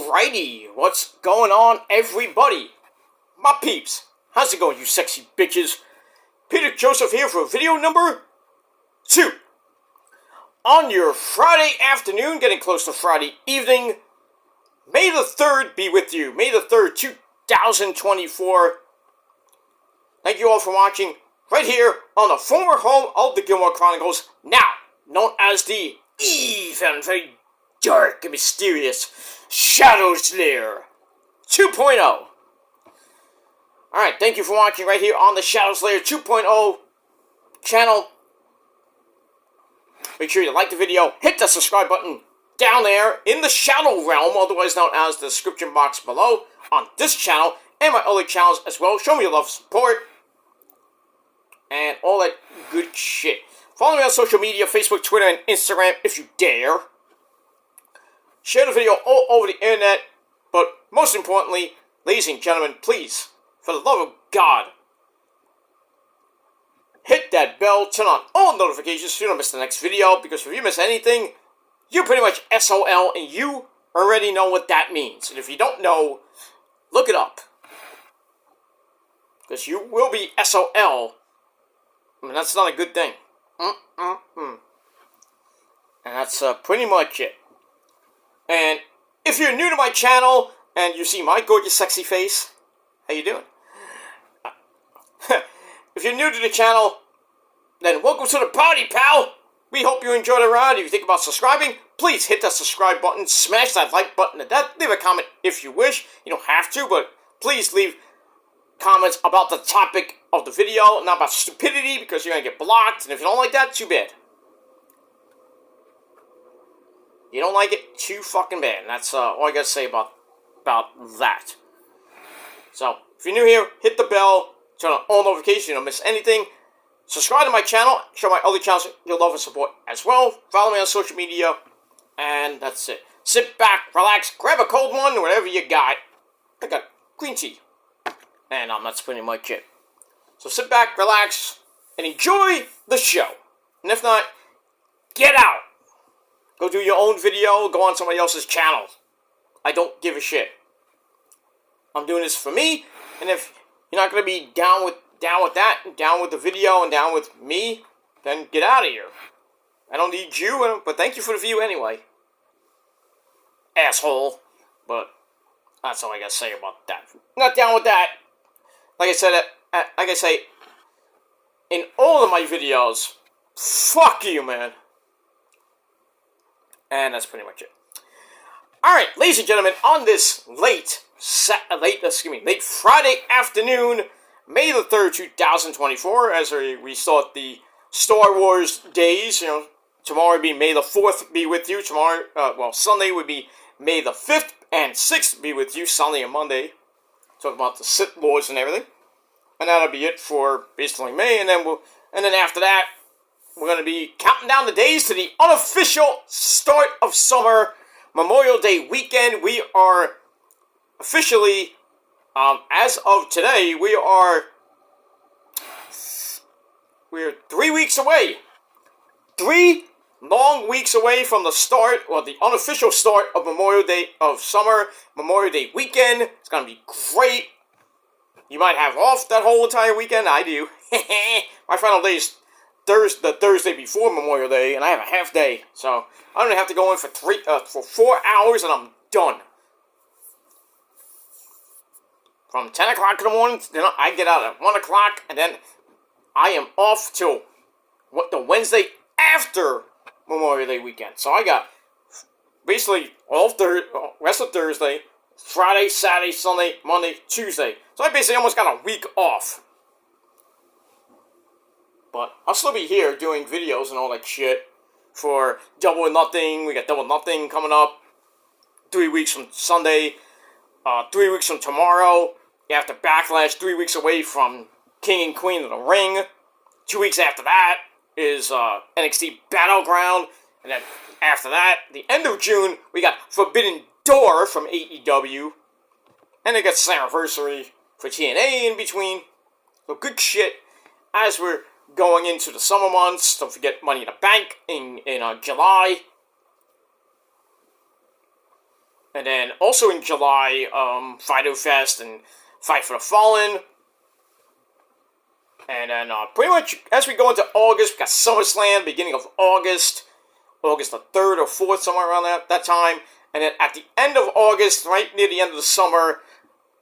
Alrighty, what's going on, everybody? My peeps, how's it going, you sexy bitches? Peter Joseph here for video number 2. On your Friday afternoon, getting close to Friday evening, May the 3rd be with you. May the 3rd, 2024. Thank you all for watching right here on the former home of the Gilmore Chronicles, now known as the evil and very dark and mysterious Shadows Lair 2.0. Alright, thank you for watching right here on the Shadows Lair 2.0 channel. Make sure you like the video, hit the subscribe button down there in the Shadow Realm, otherwise known as the description box below, on this channel and my other channels as well. Show me your love and support and all that good shit. Follow me on social media, Facebook, Twitter, and Instagram if you dare. Share the video all over the internet, but most importantly, ladies and gentlemen, please, for the love of God, hit that bell, turn on all notifications so you don't miss the next video, because if you miss anything, you're pretty much SOL, and you already know what that means. And if you don't know, look it up, because you will be SOL, and that's not a good thing. And that's pretty much it. And if you're new to my channel and you see my gorgeous sexy face, how you doing? If you're new to the channel, then welcome to the party, pal. We hope you enjoy the ride. If you think about subscribing, please hit that subscribe button, smash that like button to death, leave a comment if you wish. You don't have to, but please leave comments about the topic of the video, not about stupidity, because you're going to get blocked, and if you don't like that, too bad. You don't like it, too fucking bad. And that's all I got to say about that. So, if you're new here, hit the bell, turn on all notifications, you don't miss anything. Subscribe to my channel, show my other channels your love and support as well. Follow me on social media, and that's it. Sit back, relax, grab a cold one, whatever you got. I got green tea. And that's pretty much it. So sit back, relax, and enjoy the show. And if not, get out. Go do your own video, go on somebody else's channel. I don't give a shit. I'm doing this for me, and if you're not going to be down with that, and down with the video, and down with me, then get out of here. I don't need you, but thank you for the view anyway. Asshole. But that's all I got to say about that. Not down with that. Like I said, like I say, in all of my videos, fuck you, man. And that's pretty much it. Alright, ladies and gentlemen, on this late Friday afternoon, May the 3rd, 2024, as we start the Star Wars days, tomorrow would be May the 4th be with you. Tomorrow, Sunday would be May the 5th and 6th be with you, Sunday and Monday. Talk about the Sith Lords and everything. And that'll be it for basically May, and then after that, we're going to be counting down the days to the unofficial start of summer, Memorial Day weekend. We are officially, as of today, we're 3 weeks away. 3 long weeks away from the start, or the unofficial start of Memorial Day of summer, Memorial Day weekend. It's going to be great. You might have off that whole entire weekend. I do. My final day is the Thursday before Memorial Day, and I have a half day, so I only have to go in for 4 hours, and I'm done. From 10 o'clock in the morning, then I get out at 1 o'clock, and then I am off till the Wednesday after Memorial Day weekend. So I got basically all rest of Thursday, Friday, Saturday, Sunday, Monday, Tuesday. So I basically almost got a week off. But I'll still be here doing videos and all that shit for Double or Nothing. We got Double or Nothing coming up 3 weeks from Sunday, 3 weeks from tomorrow. After Backlash, 3 weeks away from King and Queen of the Ring. 2 weeks after that is NXT Battleground. And then after that, the end of June, we got Forbidden Door from AEW. And they got Slammiversary for TNA in between. So good shit as we're going into the summer months. Don't forget Money in the Bank in July. And then also in July, Fido Fest and Fight for the Fallen. And then pretty much as we go into August, we got SummerSlam, beginning of August. August the 3rd or 4th, somewhere around that time. And then at the end of August, right near the end of the summer,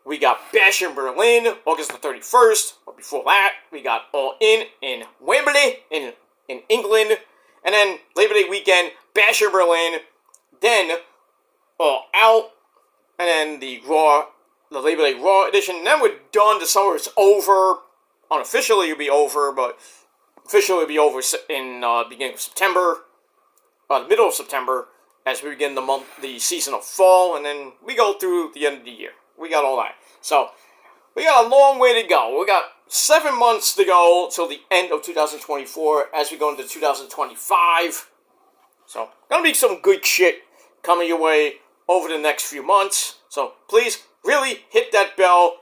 we got Bash in Berlin, August the 31st. But before that, we got All In Wembley in England. And then Labor Day weekend, Bash in Berlin. Then All Out. And then the Labor Day Raw edition. And then we're done. The summer is over. Unofficially, it'll be over, but officially it'll be over in beginning of September. The middle of September, as we begin the season of fall, and then we go through the end of the year. We got all that. So, we got a long way to go. We got 7 months to go till the end of 2024 as we go into 2025. So, gonna be some good shit coming your way over the next few months. So, please, really hit that bell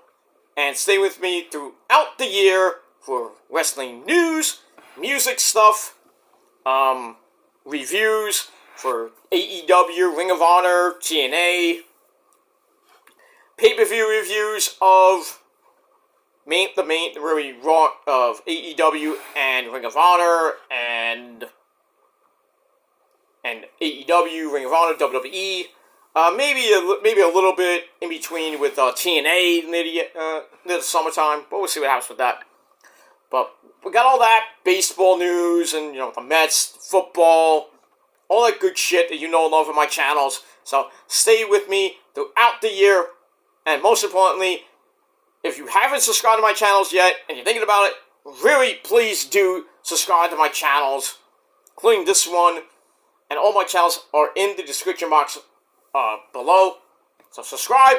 and stay with me throughout the year for wrestling news, music stuff, reviews for AEW, Ring of Honor, TNA, pay-per-view reviews of really Raw of AEW and Ring of Honor and AEW, Ring of Honor, WWE. Maybe a little bit in between with TNA near the summertime, but we'll see what happens with that. But we got all that baseball news and the Mets, football, all that good shit that you know and love on my channels. So stay with me throughout the year, and most importantly, if you haven't subscribed to my channels yet and you're thinking about it, really please do subscribe to my channels, including this one, and all my channels are in the description box below. So subscribe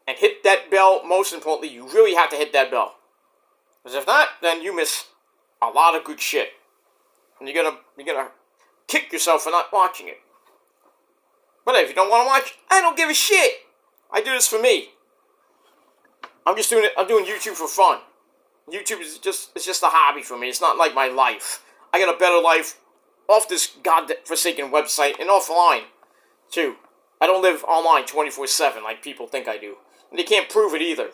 and hit that bell. Most importantly, you really have to hit that bell, because if not, then you miss a lot of good shit, and you're gonna kick yourself for not watching it. But if you don't want to watch, I don't give a shit. I do this for me. I'm doing YouTube for fun. YouTube is just a hobby for me. It's not like my life. I got a better life off this godforsaken website and offline too. I don't live online 24/7 like people think I do. And they can't prove it either.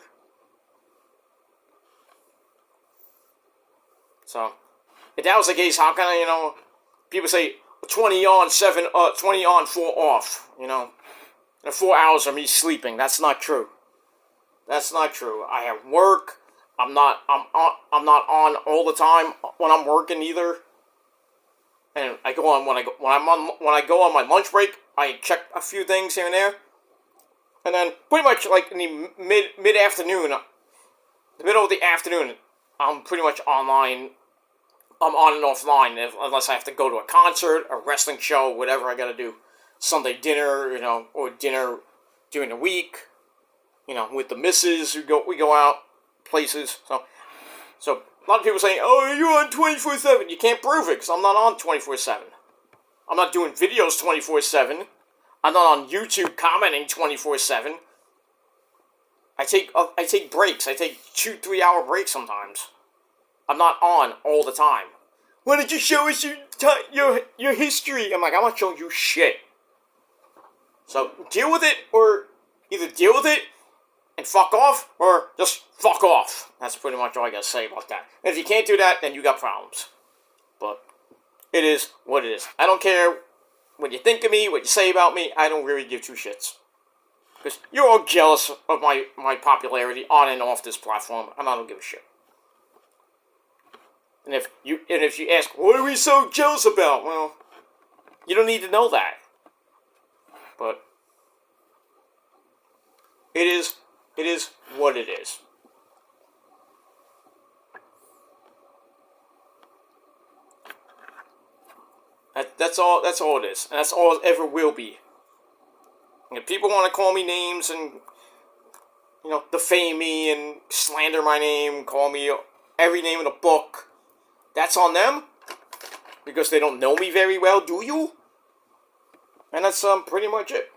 So, if that was the case, how can I, people say 20 on, 4 off, and 4 hours of me sleeping. That's not true. That's not true. I have work. I'm not on all the time when I'm working either. And I go on when I go on my lunch break, I check a few things here and there. And then pretty much like in the mid-afternoon, the middle of the afternoon, I'm pretty much online. I'm on and offline unless I have to go to a concert, a wrestling show, whatever I gotta do. Sunday dinner, or dinner during the week, with the missus. We go out places. So a lot of people saying, "Oh, you're on 24/7." You can't prove it because I'm not on 24/7. I'm not doing videos 24/7. I'm not on YouTube commenting 24/7. I take breaks. I take 2-3 hour breaks sometimes. I'm not on all the time. Why don't you show us your history? I'm like, I'm not showing you shit. So deal with it, or either deal with it and fuck off, or just fuck off. That's pretty much all I gotta say about that. And if you can't do that, then you got problems. But it is what it is. I don't care what you think of me, what you say about me. I don't really give two shits. Because you're all jealous of my popularity on and off this platform, and I don't give a shit. And if you ask, what are we so jealous about? Well, you don't need to know that. But it is what it is. That's all it is. And that's all it ever will be. And if people want to call me names and defame me and slander my name, call me every name in the book, that's on them, because they don't know me very well, do you? And that's pretty much it.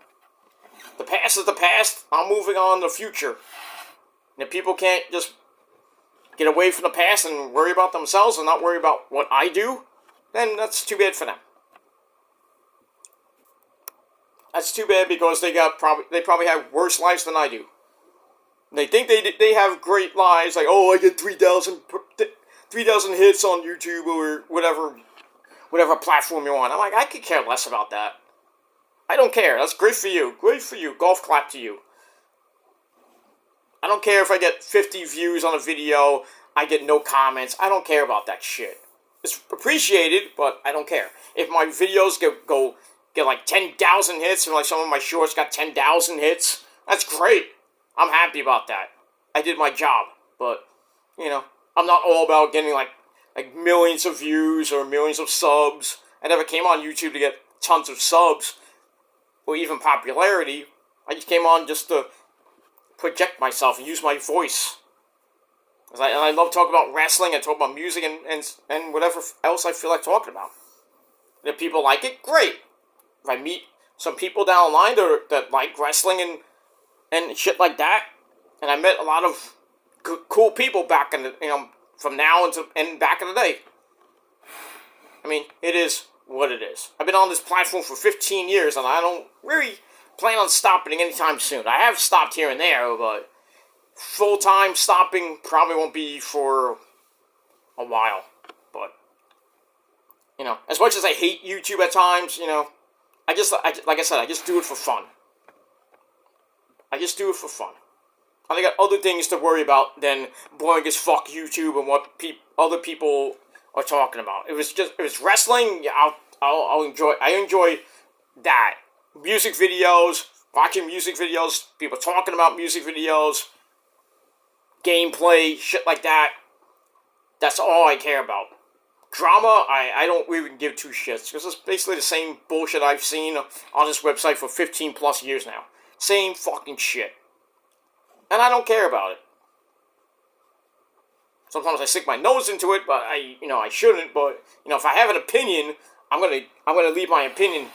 The past is the past. I'm moving on to the future. And if people can't just get away from the past and worry about themselves and not worry about what I do, then that's too bad for them. That's too bad because they probably have worse lives than I do. They think they have great lives, like, oh, I get 3,000 hits on YouTube or whatever platform you're on. I'm like, I could care less about that. I don't care. That's great for you. Great for you. Golf clap to you. I don't care if I get 50 views on a video, I get no comments. I don't care about that shit. It's appreciated, but I don't care. If my videos get like 10,000 hits, and like some of my shorts got 10,000 hits, that's great. I'm happy about that. I did my job, but, I'm not all about getting like millions of views or millions of subs. I never came on YouTube to get tons of subs or even popularity. I just came on just to project myself and use my voice. And I love talking about wrestling and talk about music and whatever else I feel like talking about. And if people like it, great. If I meet some people down the line that like wrestling and shit like that, and I met a lot of cool people back in the, from now and back in the day. I mean, it is what it is. I've been on this platform for 15 years, and I don't really plan on stopping anytime soon. I have stopped here and there, but full-time stopping probably won't be for a while. But, as much as I hate YouTube at times, like I said, I just do it for fun. I just do it for fun. I got other things to worry about than boring as fuck YouTube and what other people are talking about. If it's wrestling, yeah, I'll enjoy. I enjoy that. Music videos, watching music videos, people talking about music videos, gameplay, shit like that. That's all I care about. Drama, I don't really give two shits, because it's basically the same bullshit I've seen on this website for 15 plus years now. Same fucking shit. And I don't care about it. Sometimes I stick my nose into it, but I shouldn't. But if I have an opinion, I'm gonna leave my opinion.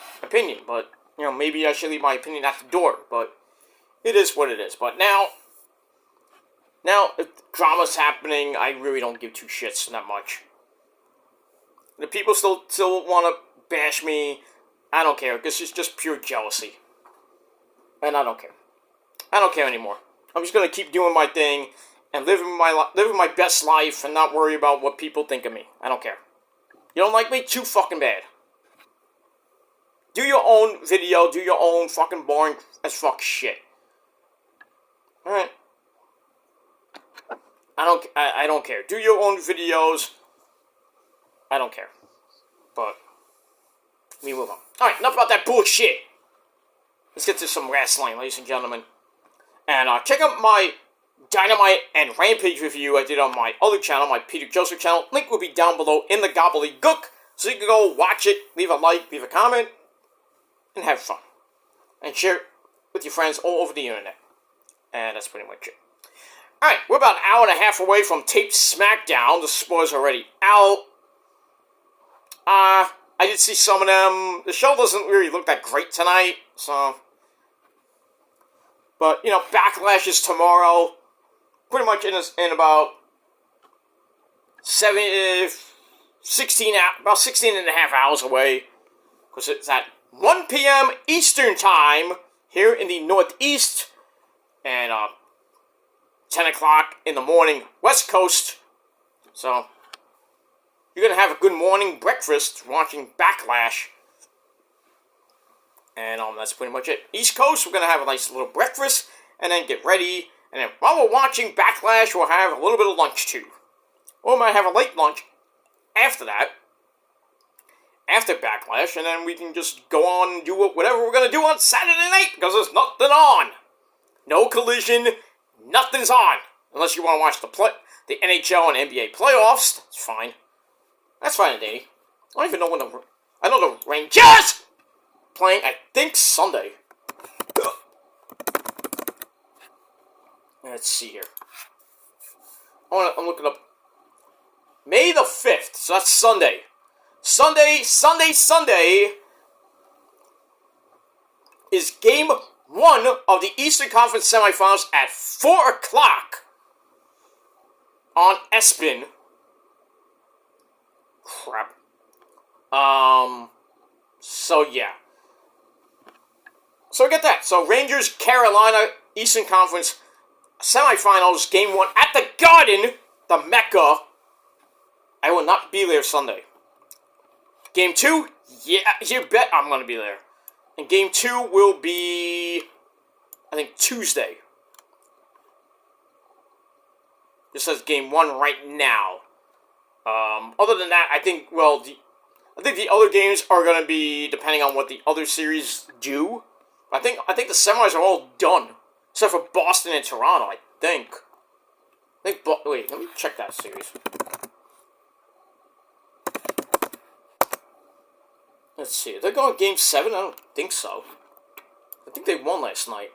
But maybe I should leave my opinion at the door. But it is what it is. But now if drama's happening, I really don't give two shits that much. The people still want to bash me. I don't care, because it's just pure jealousy. And I don't care. I don't care anymore. I'm just gonna keep doing my thing and living my best life and not worry about what people think of me. I don't care. You don't like me? Too fucking bad. Do your own video. Do your own fucking boring as fuck shit. All right. I don't care. Do your own videos. I don't care. But we move on. All right. Enough about that bullshit. Let's get to some wrestling, ladies and gentlemen. And check out my Dynamite and Rampage review I did on my other channel, my Peter Joseph channel. Link will be down below in the gobbledygook, so you can go watch it, leave a like, leave a comment, and have fun. And share it with your friends all over the internet. And that's pretty much it. Alright, we're about an hour and a half away from taped SmackDown. The spoilers are already out. I did see some of them. The show doesn't really look that great tonight, so... But, Backlash is tomorrow, pretty much in about 16 and a half hours away, because it's at 1 p.m. Eastern Time, here in the Northeast, and 10 o'clock in the morning, West Coast, so you're going to have a good morning breakfast watching Backlash. And that's pretty much it. East Coast, we're going to have a nice little breakfast, and then get ready. And then while we're watching Backlash, we'll have a little bit of lunch too. Or we might have a late lunch after that. After Backlash, and then we can just go on and do whatever we're going to do on Saturday night, because there's nothing on. No Collision, nothing's on. Unless you want to watch the NHL and NBA playoffs, that's fine. That's fine, Danny. I don't even know I know the Rangers playing, I think, Sunday. Let's see here. I'm looking up. May the 5th, so that's Sunday. Sunday is Game 1 of the Eastern Conference Semifinals at 4 o'clock on ESPN. Crap. So, yeah. So get that. So Rangers, Carolina, Eastern Conference semifinals, game 1 at the Garden, the Mecca. I will not be there Sunday. Game 2, yeah, you bet I'm going to be there. And game 2 will be, I think, Tuesday. This says game 1 right now. Other than that, I think, the other games are going to be depending on what the other series do. I think the semis are all done. Except for Boston and Toronto, I think. Wait, let me check that series. Let's see. They're going game 7? I don't think so. I think they won last night.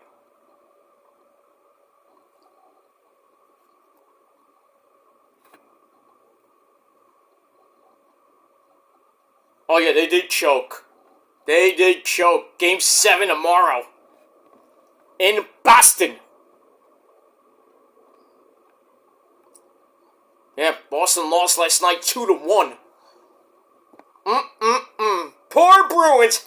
Oh yeah, they did choke. They did choke. Game 7 tomorrow. In Boston. Yeah, Boston lost last night 2-1. Poor Bruins.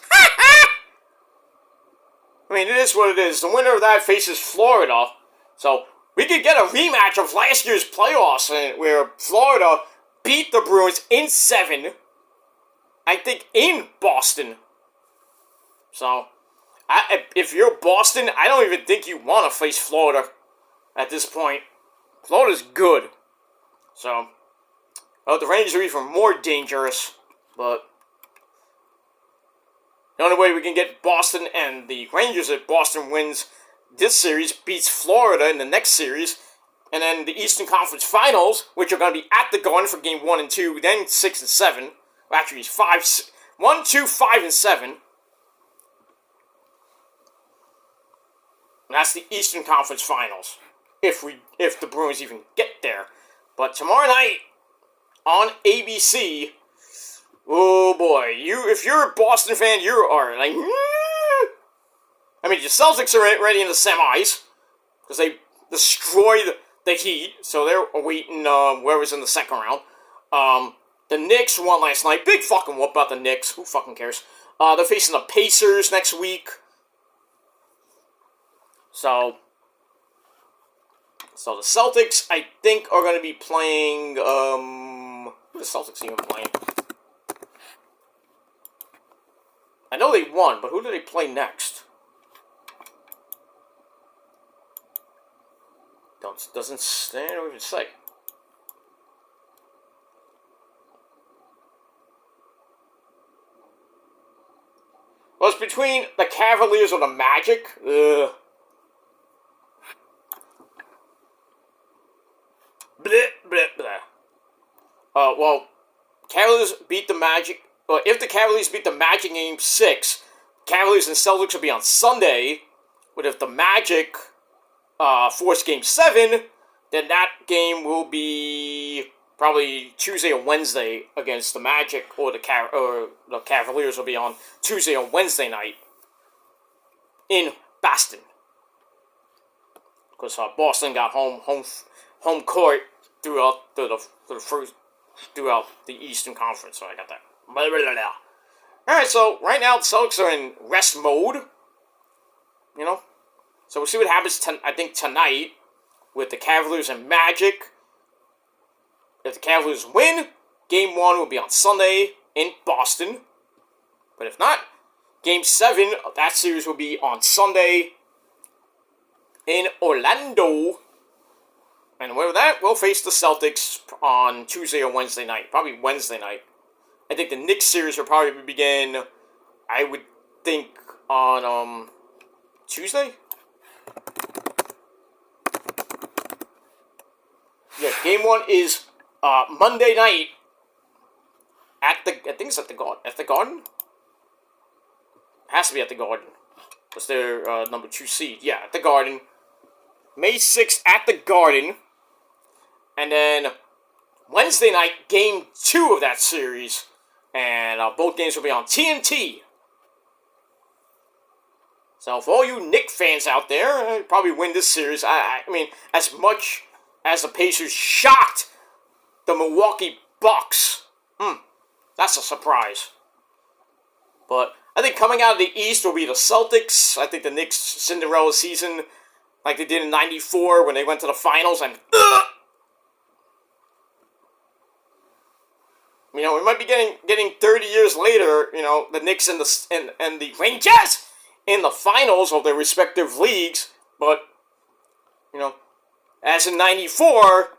I mean, it is what it is. The winner of that faces Florida. So, we could get a rematch of last year's playoffs where Florida beat the Bruins in 7. I think in Boston. So, if you're Boston, I don't even think you want to face Florida at this point. Florida's good. So, the Rangers are even more dangerous, but the only way we can get Boston and the Rangers if Boston wins this series, beats Florida in the next series, and then the Eastern Conference Finals, which are going to be at the Garden for game 1 and 2, then 6 and 7. Well, actually, it's 1, 2, 5, and 7. And that's the Eastern Conference Finals, if the Bruins even get there. But tomorrow night on ABC, oh boy, if you're a Boston fan, you are like, I mean, the Celtics are already in the semis because they destroyed the Heat, so they're awaiting whoever's in the second round. The Knicks won last night. Big fucking whoop about the Knicks. Who fucking cares? They're facing the Pacers next week. So the Celtics, I think, are going to be playing, who are the Celtics even playing? I know they won, but who do they play next? Doesn't stand or even say. Well, it's between the Cavaliers or the Magic. Ugh. Bleh, bleh, bleh. Well, Cavaliers beat the Magic. Well, if the Cavaliers beat the Magic in Game 6, Cavaliers and Celtics will be on Sunday. But if the Magic force Game 7, then that game will be probably Tuesday or Wednesday against the Magic, or the Cavaliers will be on Tuesday or Wednesday night in Boston. Because Boston got home court throughout the Eastern Conference, so I got that. Blah, blah, blah, blah. Alright, so right now the Celtics are in rest mode. You know? So we'll see what happens, I think, tonight with the Cavaliers and Magic. If the Cavaliers win, Game 1 will be on Sunday in Boston. But if not, Game 7 of that series will be on Sunday in Orlando. And with that, we'll face the Celtics on Tuesday or Wednesday night. Probably Wednesday night. I think the Knicks series will probably begin, I would think, on Tuesday? Yeah, Game 1 is Monday night I think it's at the Garden? It has to be at the Garden. Because they're number 2 seed. Yeah, at the Garden. May 6th at the Garden. And then Wednesday night, Game 2 of that series. And both games will be on TNT. So for all you Knicks fans out there, probably win this series. I mean, as much as the Pacers shocked the Milwaukee Bucks, that's a surprise. But I think coming out of the East will be the Celtics. I think the Knicks Cinderella season, like they did in '94 when they went to the finals, and we might be getting 30 years later. The Knicks and the Rangers in the finals of their respective leagues, but as in '94,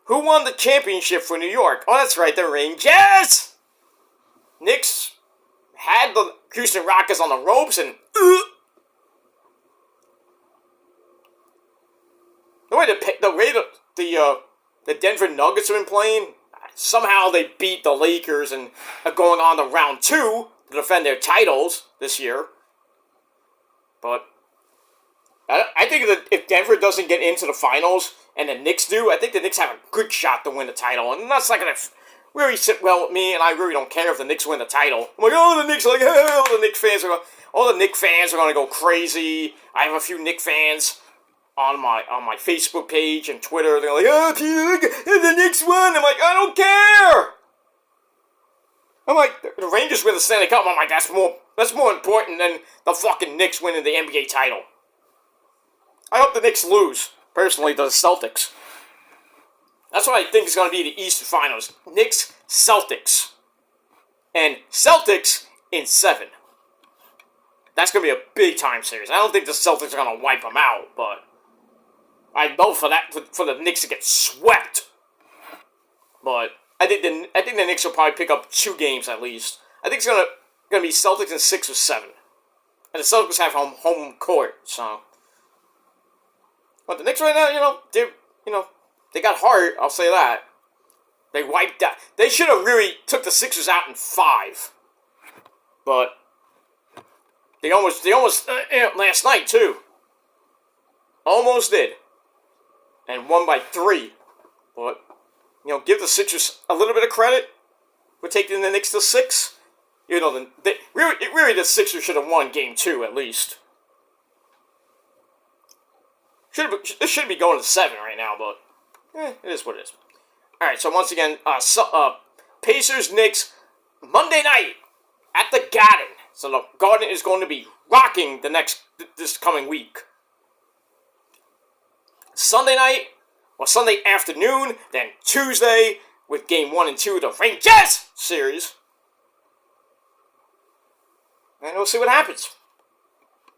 who won the championship for New York? Oh, that's right, the Rangers. Knicks had the Houston Rockets on the ropes, and the way the Denver Nuggets have been playing, somehow they beat the Lakers and are going on to round 2 to defend their titles this year. But I think that if Denver doesn't get into the finals and the Knicks do, I think the Knicks have a good shot to win the title. And that's not going to really sit well with me, and I really don't care if the Knicks win the title. I'm like, oh, the Knicks, all the Knicks fans are going to go crazy. I have a few Knicks fans on my Facebook page and Twitter. They're like, oh, the Knicks won. I'm like, I don't care. I'm like, the Rangers win the Stanley Cup. I'm like, that's more important than the fucking Knicks winning the NBA title. I hope the Knicks lose, personally, to the Celtics. That's what I think is going to be the Eastern Finals. Knicks, Celtics. And Celtics in 7. That's going to be a big-time series. I don't think the Celtics are going to wipe them out, but I'd love for the Knicks to get swept. But I think the Knicks will probably pick up 2 games at least. I think it's going to be Celtics in 6 or 7. And the Celtics have home court, so. But the Knicks right now, they got heart, I'll say that. They wiped out. They should have really took the Sixers out in 5. But they almost last night too. Almost did. And won by 3. But, give the Sixers a little bit of credit for taking the Knicks to 6. Really the Sixers should have won game 2 at least. This should be going to 7 right now, but it is what it is. All right, so once again, Pacers, Knicks, Monday night at the Garden. So the Garden is going to be rocking this coming week. Sunday night, or Sunday afternoon, then Tuesday with Game 1 and 2 of the Rangers series. And we'll see what happens.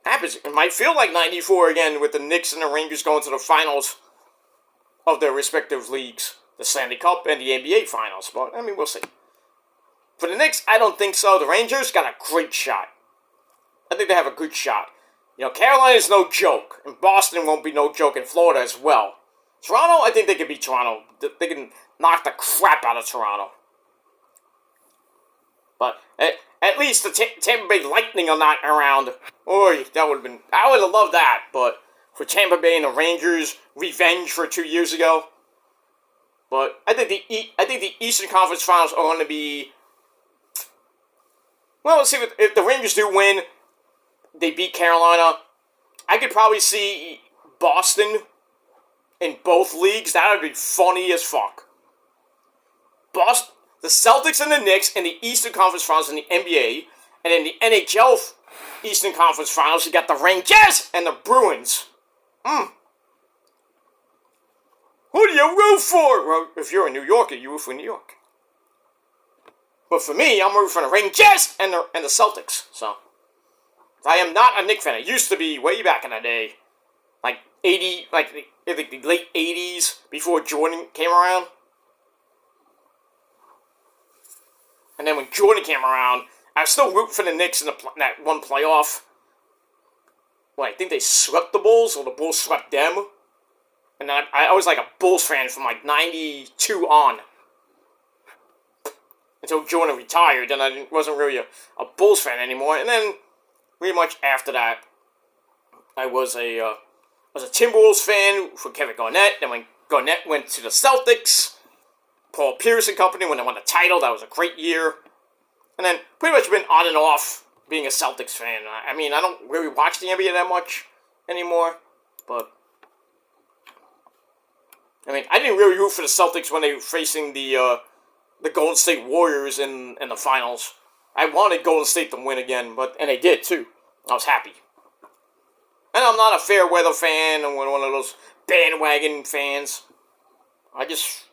It might feel like '94 again with the Knicks and the Rangers going to the finals of their respective leagues, the Stanley Cup and the NBA finals. But, we'll see. For the Knicks, I don't think so. The Rangers got a great shot. I think they have a good shot. Carolina's no joke, and Boston won't be no joke, in Florida as well. Toronto, I think they can beat Toronto. They can knock the crap out of Toronto. But at least the Tampa Bay Lightning are not around. I would have loved that. But for Tampa Bay and the Rangers, revenge for 2 years ago. But I think the Eastern Conference Finals are going to be. Well, let's see if the Rangers do win. They beat Carolina. I could probably see Boston in both leagues. That would be funny as fuck. The Celtics and the Knicks in the Eastern Conference Finals in the NBA, and in the NHL Eastern Conference Finals, you got the Rangers and the Bruins. Who do you root for? Well, if you're a New Yorker, you root for New York. But for me, I'm rooting for the Rangers and the Celtics. So I am not a Knicks fan. I used to be way back in the day, like the late '80s before Jordan came around. And then when Jordan came around, I was still rooting for the Knicks in that one playoff. Well, I think they swept the Bulls, or the Bulls swept them. And then I was like a Bulls fan from like '92 on. Until Jordan retired, then I wasn't really a Bulls fan anymore. And then, pretty much after that, I was a Timberwolves fan for Kevin Garnett. Then when Garnett went to the Celtics, Paul Pierce and company, when they won the title, that was a great year. And then pretty much been on and off being a Celtics fan. I don't really watch the NBA that much anymore, but I didn't really root for the Celtics when they were facing the Golden State Warriors in the finals. I wanted Golden State to win again, and they did too. I was happy. And I'm not a fair weather fan and one of those bandwagon fans. I just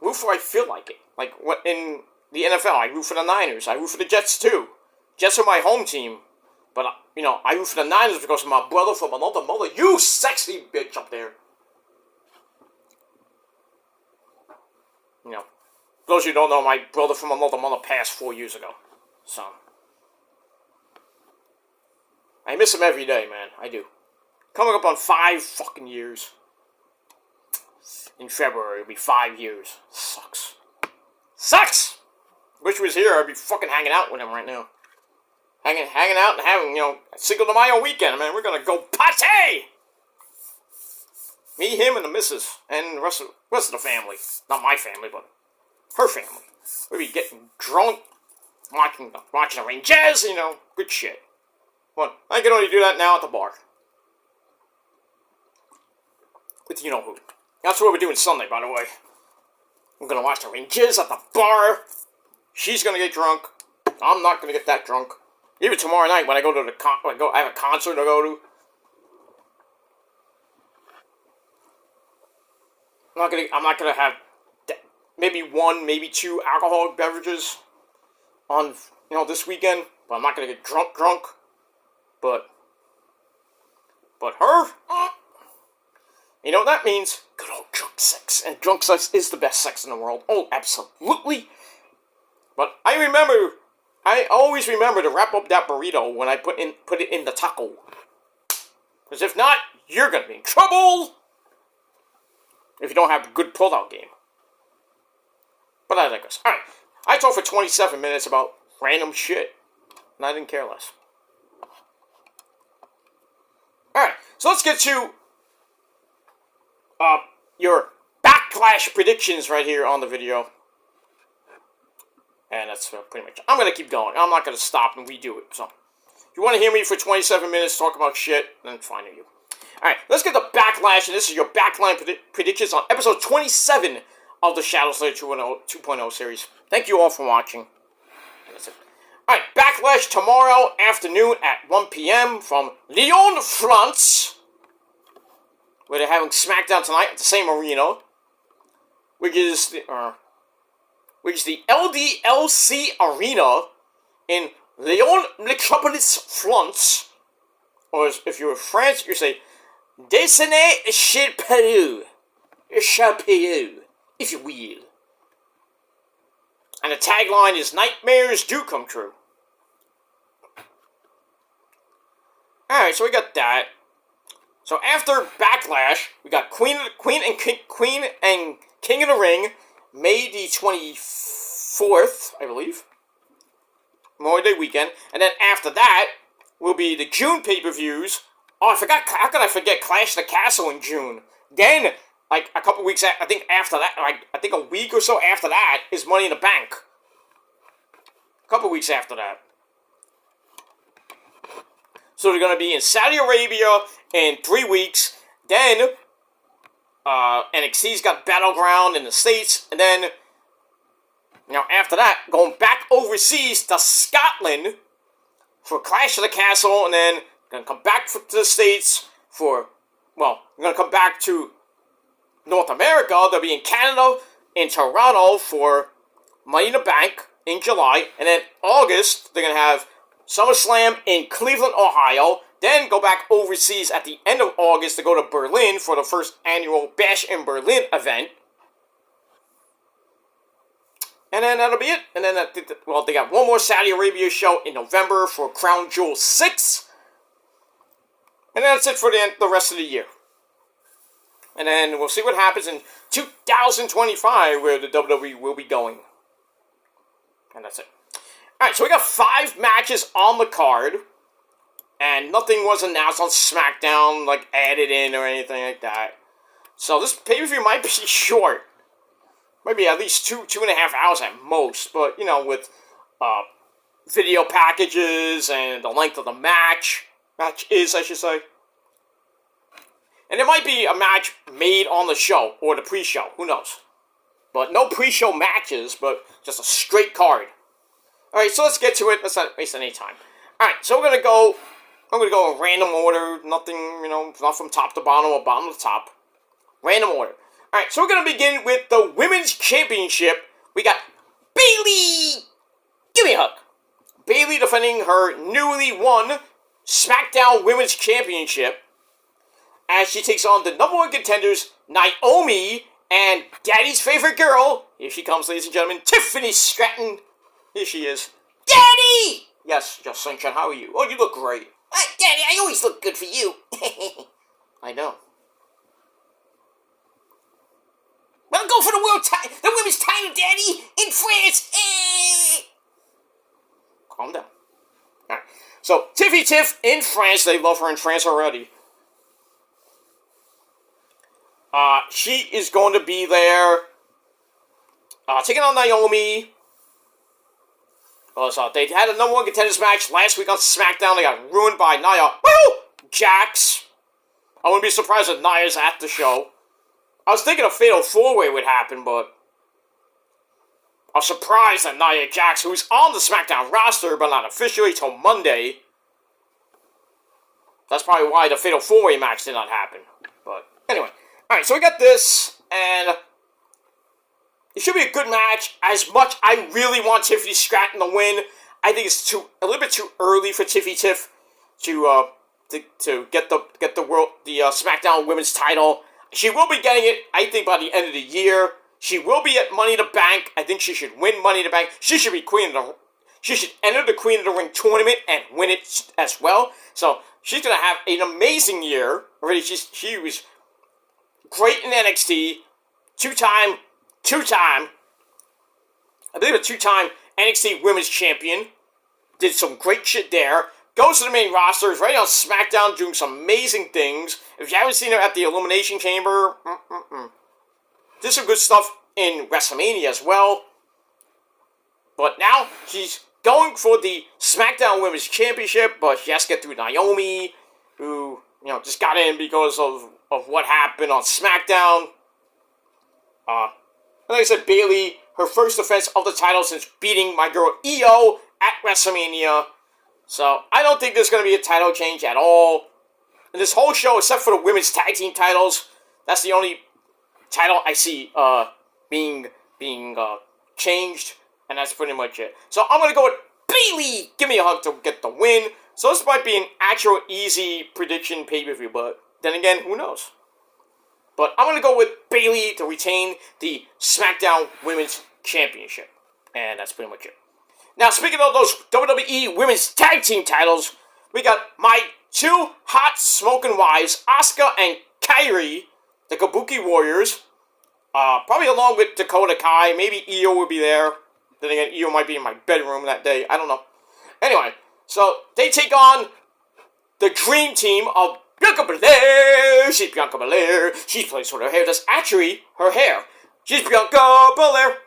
root for I feel like it. Like what in the NFL, I root for the Niners. I root for the Jets too. Jets are my home team. But, I root for the Niners because of my brother from another mother. You sexy bitch up there. Those of you who don't know, my brother from another mother passed 4 years ago. So, I miss him every day, man. I do. Coming up on 5 fucking years. In February, it'll be 5 years. Sucks. Sucks! Wish he was here, I'd be fucking hanging out with him right now. Hanging out and having, Cinco de Mayo weekend, man. We're gonna go party! Me, him, and the missus. And the rest of the family. Not my family, but her family. We'll be getting drunk, watching the Rangers, good shit. But I can only do that now at the bar. With you-know-who. That's what we're doing Sunday, by the way. We're gonna watch the Rangers at the bar. She's gonna get drunk. I'm not gonna get that drunk. Even tomorrow night when I go to I have a concert to go to. I'm not gonna have maybe 1, maybe 2 alcoholic beverages on this weekend, but I'm not gonna get drunk. But her, you know what that means? Good old drunk sex, and drunk sex is the best sex in the world. Oh, absolutely. But I always remember to wrap up that burrito when I put it in the taco. Because if not, you're going to be in trouble if you don't have a good pull-out game. But I digress. Alright, I talked for 27 minutes about random shit, and I didn't care less. Alright, so let's get to your Backlash predictions right here on the video. And that's pretty much it. I'm going to keep going. I'm not going to stop and redo it. So, if you want to hear me for 27 minutes talk about shit, then fine with you. Alright, let's get to Backlash, and this is your Backline predictions on episode 27 of the Shadow Slayer 2.0 series. Thank you all for watching. That's it. Alright, Backlash tomorrow afternoon at 1 p.m. from Lyon, France, where they're having SmackDown tonight at the same arena, which is the LDLC Arena in Lyon Metropolis, France. Or if you're in France, you say Dessinée chez Peru, if you will. And the tagline is Nightmares Do Come True. Alright, so we got that. So after Backlash, we got Queen and King of the Ring, May the 24th, I believe. Memorial Day weekend. And then after that will be the June pay-per-views. Oh, I forgot. How could I forget Clash of the Castle in June? Then, like a couple weeks, I think after that, I think a week or so after that is Money in the Bank. A couple weeks after that. So they're going to be in Saudi Arabia in 3 weeks. Then NXT's got Battleground in the States. And then, after that, going back overseas to Scotland for Clash of the Castle. And then going to come back to the States for, we're going to come back to North America. They'll be in Canada, in Toronto for Money in the Bank in July. And then August, they're going to have SummerSlam in Cleveland, Ohio. Then go back overseas at the end of August to go to Berlin for the first annual Bash in Berlin event. And then that'll be it. And then, they got one more Saudi Arabia show in November for Crown Jewel 6. And that's it for the rest of the year. And then we'll see what happens in 2025 where the WWE will be going. And that's it. Alright, so we got 5 matches on the card. And nothing was announced on SmackDown, like added in or anything like that. So this pay-per-view might be short. Maybe at least 2.5 hours at most. But, with video packages and the length of the match. Matches, I should say. And it might be a match made on the show, or the pre-show, who knows. But no pre-show matches, but just a straight card. Alright, so let's get to it. Let's not waste any time. Alright, so I'm gonna go in random order. Nothing, not from top to bottom or bottom to top. Random order. Alright, so we're gonna begin with the Women's Championship. We got Bayley! Give me a hug. Bayley defending her newly won SmackDown Women's Championship as she takes on the number one contenders, Naomi, and Daddy's favorite girl. Here she comes, ladies and gentlemen, Tiffany Stratton. Here she is. Daddy! Yes, just Sunshine, how are you? Oh, you look great. Daddy, I always look good for you. I know. Well, go for the women's title, Daddy, in France. Calm down. Alright. So, Tiffy Tiff in France. They love her in France already. She is going to be there. Taking on Naomi. So they had a number one contenders match last week on SmackDown. They got ruined by Nia Jax. I wouldn't be surprised if Nia's at the show. I was thinking a Fatal 4-Way would happen, but I was surprised that Nia Jax, who's on the SmackDown roster, but not officially till Monday. That's probably why the Fatal 4-Way match did not happen. But anyway. Alright, so we got this, and it should be a good match. As much I really want Tiffany Stratton to win, I think it's a little bit too early for Tiffy Tiff to get the SmackDown Women's title. She will be getting it, I think, by the end of the year. She will be at Money in the Bank. I think she should win Money in the Bank. She should be she should enter the Queen of the Ring tournament and win it as well. So she's gonna have an amazing year already. She was great in NXT, two-time, I believe a two-time NXT Women's Champion. Did some great shit there. Goes to the main roster, is right on SmackDown doing some amazing things. If you haven't seen her at the Elimination Chamber, did some good stuff in WrestleMania as well. But now, she's going for the SmackDown Women's Championship, but she has to get through Naomi, who, just got in because of what happened on SmackDown. Like I said, Bayley, her first defense of the title since beating my girl Io at WrestleMania. So, I don't think there's going to be a title change at all. In this whole show, except for the women's tag team titles, that's the only title I see being changed, and that's pretty much it. So, I'm going to go with Bayley. Give me a hug to get the win. So, this might be an actual easy prediction pay-per-view, but then again, who knows? But I'm going to go with Bayley to retain the SmackDown Women's Championship. And that's pretty much it. Now, speaking of those WWE Women's Tag Team titles, we got my two hot smoking wives, Asuka and Kairi, the Kabuki Warriors. Probably along with Dakota Kai. Maybe Io will be there. Then again, Io might be in my bedroom that day. I don't know. Anyway, so they take on the dream team of Bianca Belair. She's Bianca Belair. She plays with her hair. That's actually her hair. She's Bianca Belair.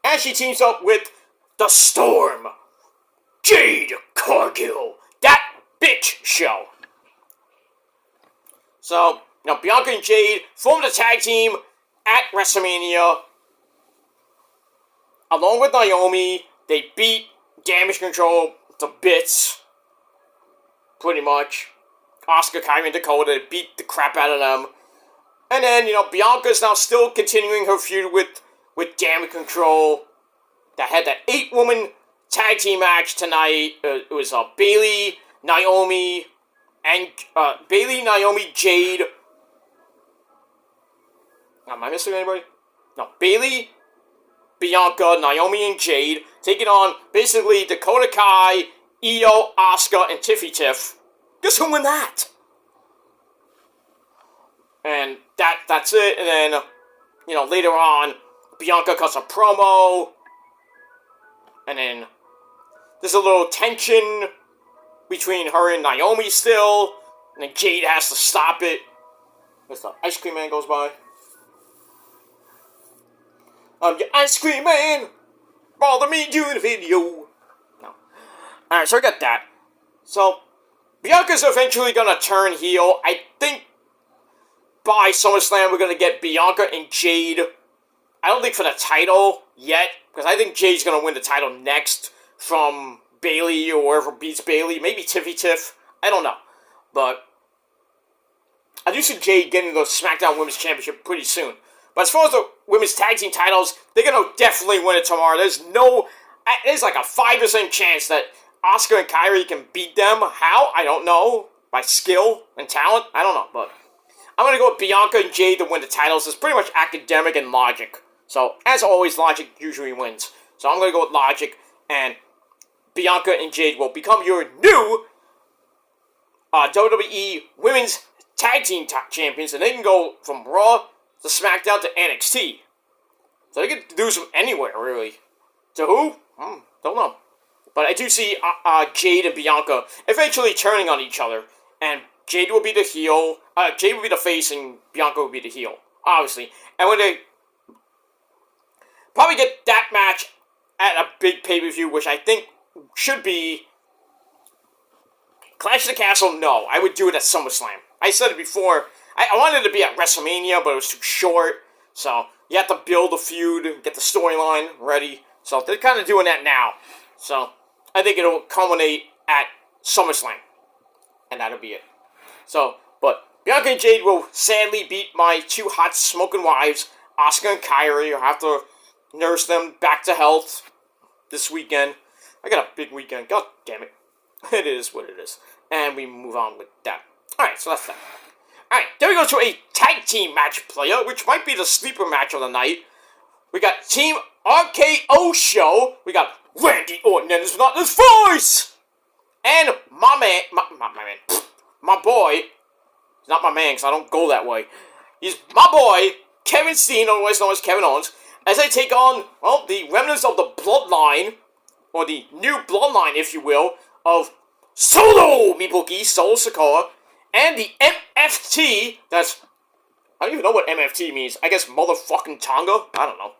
And she teams up with The Storm. Jade Cargill. That bitch show. So, Bianca and Jade formed a tag team at WrestleMania. Along with Naomi, they beat Damage Control to bits. Pretty much. Asuka, Kairi, and Dakota beat the crap out of them. And then, Bianca's now still continuing her feud with Damage Control. That had that 8-woman tag team match tonight. It was Bayley, Naomi, Jade. Am I missing anybody? No, Bayley, Bianca, Naomi, and Jade taking on basically Dakota Kai, Io, Asuka, and Tiffy Tiff. Guess who won that? And that's it. And then, later on, Bianca cuts a promo. And then there's a little tension between her and Naomi still. And then Jade has to stop it. As the ice cream man goes by. I'm your ice cream man. Bother me doing a video. No. Alright, so I got that. So, Bianca's eventually gonna turn heel. I think by SummerSlam we're gonna get Bianca and Jade. I don't think for the title yet. because I think Jade's going to win the title next from Bailey or whoever beats Bailey. Maybe Tiffy Tiff. I don't know. But I do see Jade getting the SmackDown Women's Championship pretty soon. But as far as the women's tag team titles, they're going to definitely win it tomorrow. There's like a 5% chance that Asuka and Kairi can beat them. How? I don't know. By skill and talent? I don't know. But I'm going to go with Bianca and Jade to win the titles. It's pretty much academic and logic. So, as always, logic usually wins. So I'm going to go with logic. And Bianca and Jade will become your new WWE Women's Tag Team Champions. And they can go from Raw to SmackDown to NXT. So they can do some anywhere, really. To who? Don't know. But I do see Jade and Bianca eventually turning on each other. And Jade will be the heel. Jade will be the face and Bianca will be the heel. Obviously. And when they probably get that match at a big pay-per-view, which I think should be Clash of the Castle, no. I would do it at SummerSlam. I said it before. I wanted it to be at WrestleMania, but it was too short. So, you have to build a feud, get the storyline ready. So, they're kind of doing that now. So, I think it'll culminate at SummerSlam. And that'll be it. So, but Bianca and Jade will sadly beat my two hot smoking wives, Asuka and Kairi. I'll have to nurse them back to health this weekend. I got a big weekend. God damn it. It is what it is. And we move on with that. Alright, so that's that. Alright, then we go to a tag team match player, which might be the sleeper match of the night. We got Team RKO Show. We got Randy Orton and his monotonous voice. And my boy. He's not my man, because I don't go that way. He's my boy, Kevin Steen, otherwise known as Kevin Owens, as they take on, well, the remnants of the bloodline, or the new bloodline, if you will, of Solo Mibuki, Solo Sikoa, and the MFT, that's, I don't even know what MFT means. I guess motherfucking Tonga? I don't know.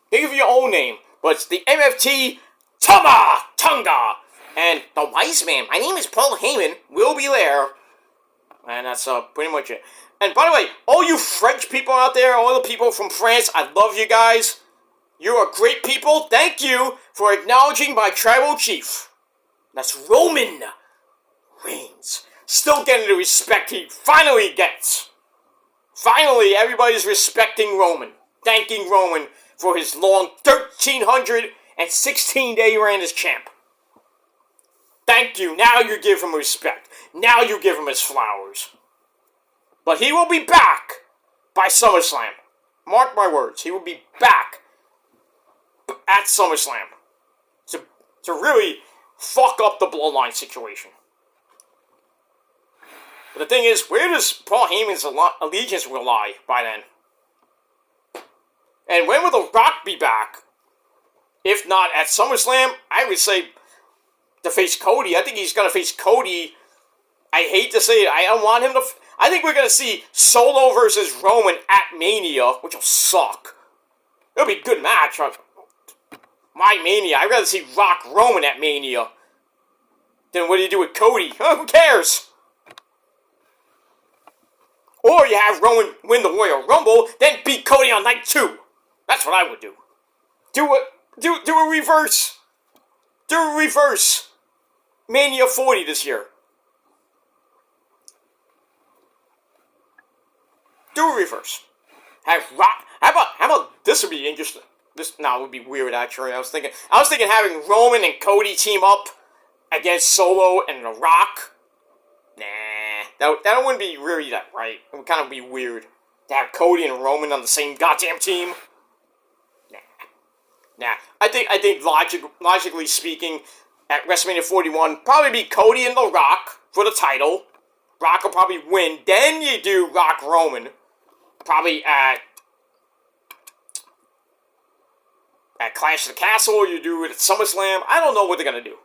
Think of your own name, but it's the MFT Tonga. And the wise man, my name is Paul Heyman, will be there. And that's pretty much it. And by the way, all you French people out there, all the people from France, I love you guys. You are great people. Thank you for acknowledging my tribal chief. That's Roman Reigns. Still getting the respect he finally gets. Finally, everybody's respecting Roman. Thanking Roman for his long 1,316-day reign as champ. Thank you. Now you give him respect. Now you give him his flowers. But he will be back by SummerSlam. Mark my words. He will be back at SummerSlam to really fuck up the bloodline situation. But the thing is, where does Paul Heyman's allegiance will lie by then? And when will The Rock be back? If not at SummerSlam, I would say to face Cody. I think he's going to face Cody. I hate to say it. I don't want him to... I think we're going to see Solo versus Roman at Mania, which will suck. It'll be a good match. My Mania. I'd rather see Rock Roman at Mania than what do you do with Cody? Who cares? Or you have Roman win the Royal Rumble, then beat Cody on night 2. That's what I would do. Do a reverse. Do a reverse. Mania 40 this year. Do a reverse. Have Rock. How about this would be interesting. It would be weird actually. I was thinking having Roman and Cody team up against Solo and The Rock. Nah, that wouldn't be really that right. It would kind of be weird to have Cody and Roman on the same goddamn team. Nah. I think logically speaking, at WrestleMania 41, probably be Cody and The Rock for the title. Rock will probably win. Then you do Rock Roman. Probably at Clash of the Castle, you do it at SummerSlam. I don't know what they're going to do.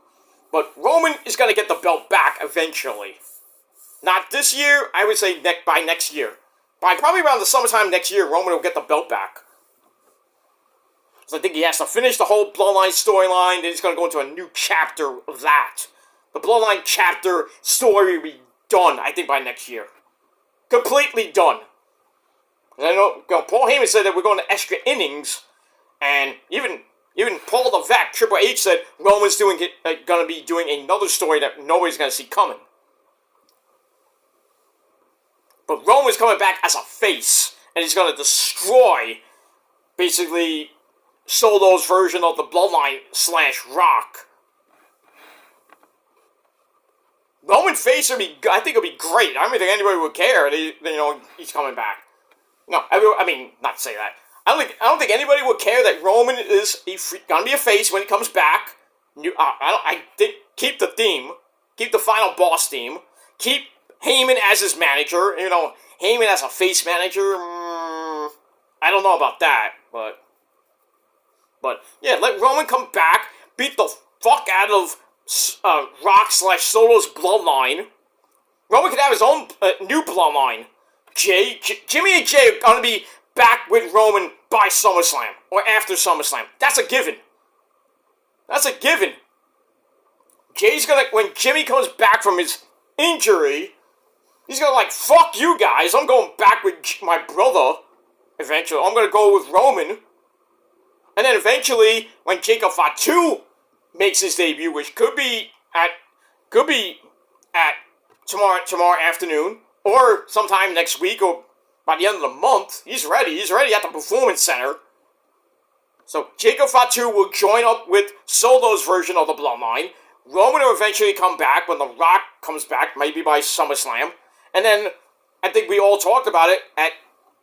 But Roman is going to get the belt back eventually. Not this year, I would say by next year. By probably around the summertime next year, Roman will get the belt back. So I think he has to finish the whole Bloodline storyline, then he's going to go into a new chapter of that. The Bloodline chapter story will be done, I think, by next year. Completely done. I know Paul Heyman said that we're going to extra innings, and even Paul the Vet, Triple H said Roman's going to be doing another story that nobody's going to see coming. But Roman's coming back as a face, and he's going to destroy, basically, Solo's version of the Bloodline / Rock. Roman face would be, I think, it would be great. I don't think anybody would care. He's coming back. No, I mean, not to say that. I don't think anybody would care that Roman is gonna be a face when he comes back. I think keep the theme, keep the final boss theme, keep Heyman as his manager. Heyman as a face manager. I don't know about that, but yeah, let Roman come back, beat the fuck out of Rock / Solo's bloodline. Roman could have his own new bloodline. Jimmy and Jay are gonna be back with Roman by SummerSlam or after SummerSlam. That's a given. When Jimmy comes back from his injury, he's gonna fuck you guys. I'm going back with my brother. Eventually, I'm gonna go with Roman. And then eventually, when Jacob Fatu makes his debut, which could be at tomorrow afternoon, or sometime next week, or by the end of the month, he's ready at the Performance Center. So Jacob Fatu will join up with Solo's version of the Bloodline. Roman will eventually come back when The Rock comes back, maybe by SummerSlam. And then, I think we all talked about it, at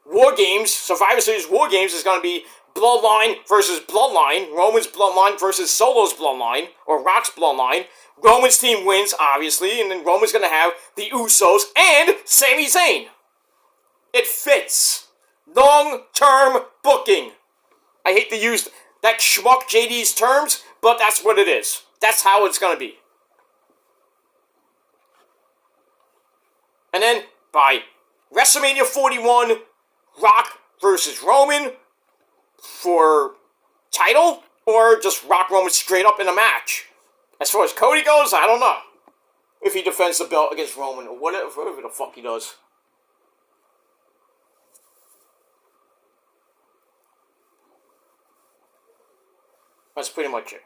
War Games, Survivor Series War Games is going to be Bloodline versus Bloodline, Roman's Bloodline versus Solo's Bloodline, or Rock's Bloodline. Roman's team wins, obviously, and then Roman's going to have the Usos and Sami Zayn. It fits. Long-term booking. I hate to use that schmuck JD's terms, but that's what it is. That's how it's going to be. And then, by WrestleMania 41, Rock versus Roman for title, or just Rock Roman straight up in a match. As far as Cody goes, I don't know. If he defends the belt against Roman, or whatever the fuck he does. That's pretty much it.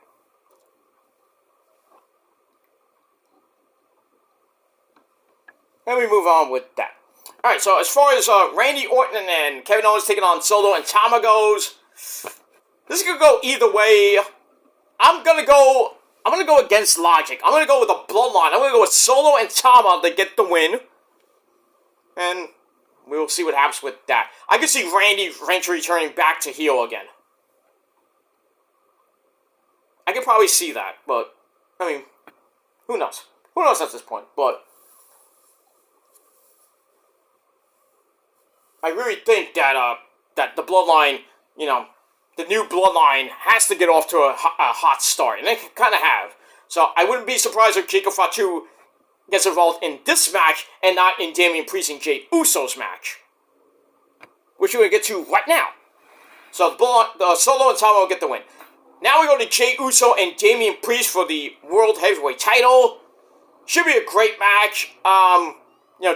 And we move on with that. Alright, so as far as Randy Orton and Kevin Owens taking on Solo and Tama goes, this could go either way. I'm gonna go against logic. I'm gonna go with the Bloodline. I'm gonna go with Solo and Tama to get the win. And we'll see what happens with that. I could see Randy eventually turning back to heel again. I could probably see that, but, I mean, who knows? Who knows at this point, but I really think that the Bloodline, the new Bloodline has to get off to a hot start, and they kind of have. So I wouldn't be surprised if Jacob Fatu gets involved in this match and not in Damian Priest and Jey Uso's match, which we're going to get to right now. So the Solo and Tama will get the win. Now we go to Jey Uso and Damian Priest for the World Heavyweight title. Should be a great match.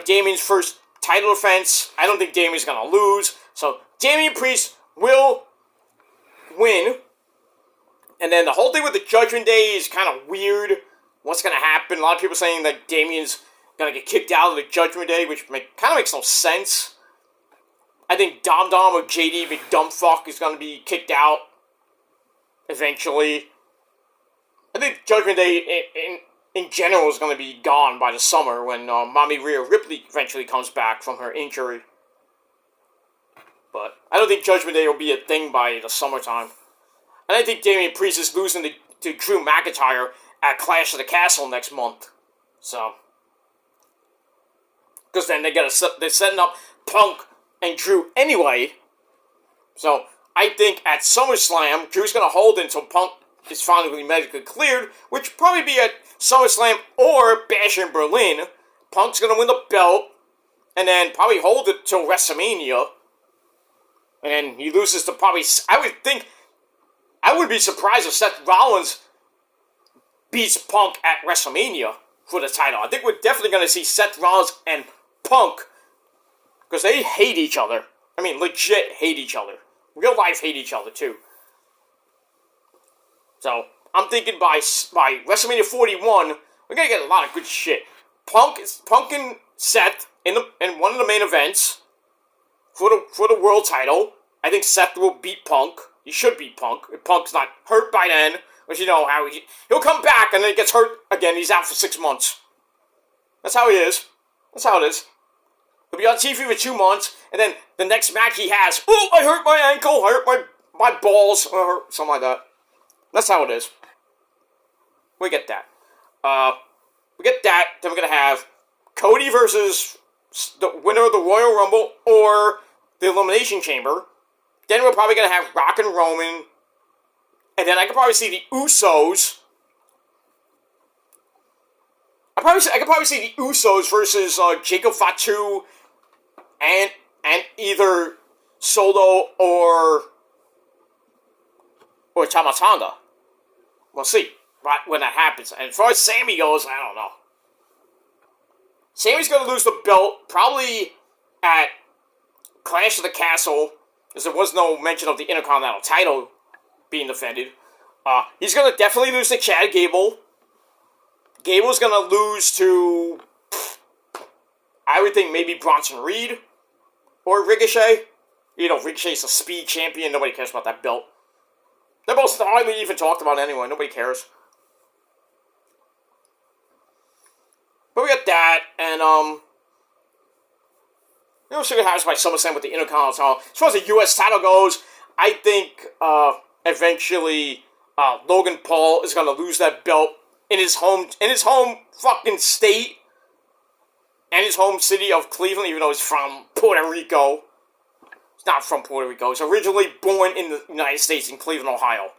Damian's first title defense. I don't think Damian's going to lose. So Damian Priest will win. And then the whole thing with the Judgment Day is kind of weird. What's going to happen? A lot of people saying that Damian's going to get kicked out of the Judgment Day, which kind of makes no sense. I think Dom Dom or JD McDumbfuck is going to be kicked out eventually. I think Judgment Day in general is going to be gone by the summer when Mommy Rhea Ripley eventually comes back from her injury. But I don't think Judgment Day will be a thing by the summertime. And I think Damian Priest is losing to Drew McIntyre at Clash of the Castle next month. So, because then they're setting up Punk and Drew anyway. So I think at SummerSlam, Drew's going to hold until Punk is finally medically cleared, which will probably be at SummerSlam or Bash in Berlin. Punk's going to win the belt, and then probably hold it till WrestleMania. And then he loses to probably, I would be surprised if Seth Rollins beats Punk at WrestleMania for the title. I think we're definitely going to see Seth Rollins and Punk, because they hate each other. I mean, legit hate each other. Real life hate each other, too. So, I'm thinking by WrestleMania 41, we're gonna get a lot of good shit. Punk and Seth in one of the main events for the world title. I think Seth will beat Punk. He should beat Punk. If Punk's not hurt by then, which you know how he'll come back and then he gets hurt again. He's out for 6 months. That's how he is. That's how it is. He'll be on TV for 2 months, and then the next match he has, oh, I hurt my ankle, I hurt my balls, or something like that. That's how it is. We get that. Then we're going to have Cody versus the winner of the Royal Rumble or the Elimination Chamber. Then we're probably going to have Rock and Roman. And then I could probably see the Usos. I could probably see the Usos versus Jacob Fatu and either Solo or Tama Tonga. We'll see when that happens. And as far as Sammy goes, I don't know. Sammy's going to lose the belt probably at Clash of the Castle, because there was no mention of the Intercontinental title being defended. He's going to definitely lose to Chad Gable. Gable's going to lose to, I would think, maybe Bronson Reed or Ricochet. You know, Ricochet's a speed champion. Nobody cares about that belt. They're both hardly even talked about anyway. Nobody cares. But we got that, and, we'll see what happens by SummerSlam with the Intercontinental. As far as the U.S. title goes, I think, eventually, Logan Paul is going to lose that belt in his home fucking state, and his home city of Cleveland, even though he's from Puerto Rico. He's not from Puerto Rico. He's originally born in the United States in Cleveland, Ohio.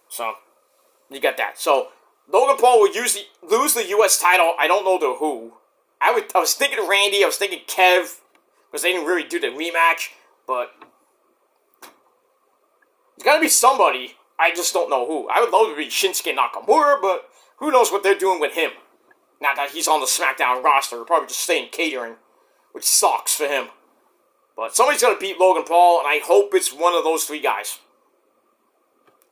So, you get that. So, Logan Paul will lose the U.S. title. I don't know to who. I was thinking Randy. I was thinking Kev, because they didn't really do the rematch. But it's got to be somebody. I just don't know who. I would love to be Shinsuke Nakamura, but who knows what they're doing with him. Now that he's on the SmackDown roster, he'll probably just stay in catering, which sucks for him. But somebody's going to beat Logan Paul, and I hope it's one of those 3 guys.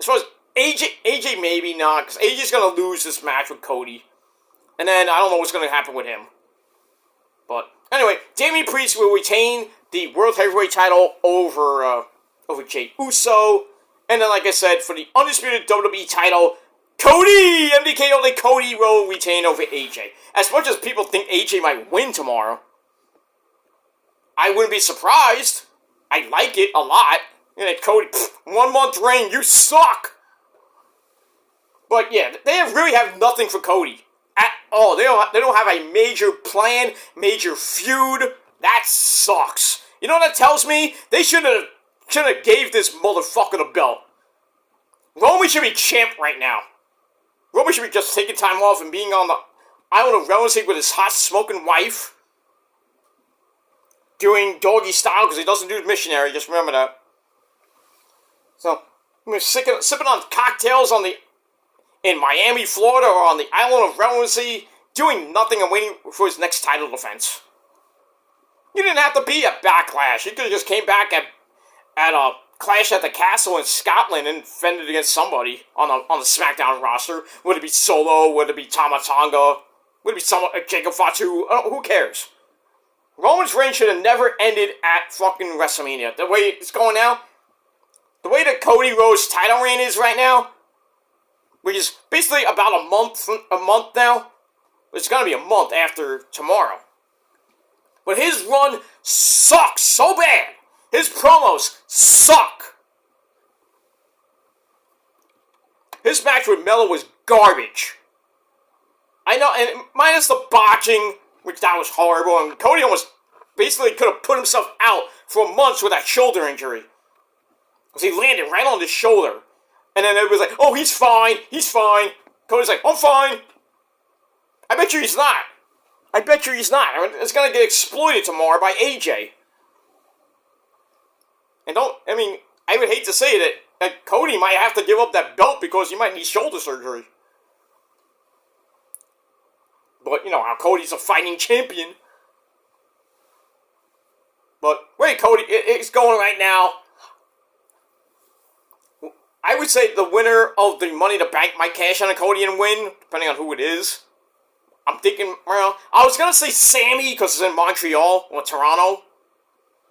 As far as AJ maybe not, because AJ's going to lose this match with Cody. And then I don't know what's going to happen with him. But anyway, Damian Priest will retain the World Heavyweight title over Jey Uso. And then, like I said, for the undisputed WWE title, Cody, MDK only Cody will retain over AJ. As much as people think AJ might win tomorrow, I wouldn't be surprised. I like it a lot. You know, Cody, 1 month reign, you suck. But yeah, they really have nothing for Cody at all. They don't have a major plan, major feud. That sucks. You know what that tells me? They should have gave this motherfucker the belt. Roman should be champ right now. Roman should be just taking time off and being on the island of relevancy with his hot smoking wife, doing doggy style because he doesn't do missionary. Just remember that. So I'm sipping on cocktails in Miami, Florida, or on the island of relevancy, doing nothing and waiting for his next title defense. You didn't have to be at Backlash. You could have just came back at a Clash at the Castle in Scotland and defended against somebody on the SmackDown roster. Would it be Solo? Would it be Tama Tonga? Would it be someone Jacob Fatu? Who cares? Roman's reign should have never ended at fucking WrestleMania. The way it's going now, the way the Cody Rhodes title reign is right now, which is basically about a month now. It's gonna be a month after tomorrow. But his run sucks so bad. His promos suck. His match with Melo was garbage. I know, and minus the botching, which that was horrible, and Cody almost basically could have put himself out for months with that shoulder injury. Because he landed right on his shoulder. And then everybody's like, oh, he's fine. Cody's like, I'm fine. I bet you he's not. I mean, it's going to get exploited tomorrow by AJ. And I would hate to say that Cody might have to give up that belt because he might need shoulder surgery. But, you know, how Cody's a fighting champion. But wait, Cody, it's going right now. I would say the winner of the Money in the Bank might cash on a Cody and win, depending on who it is. I'm thinking, well, I was going to say Sammy because it's in Montreal or Toronto.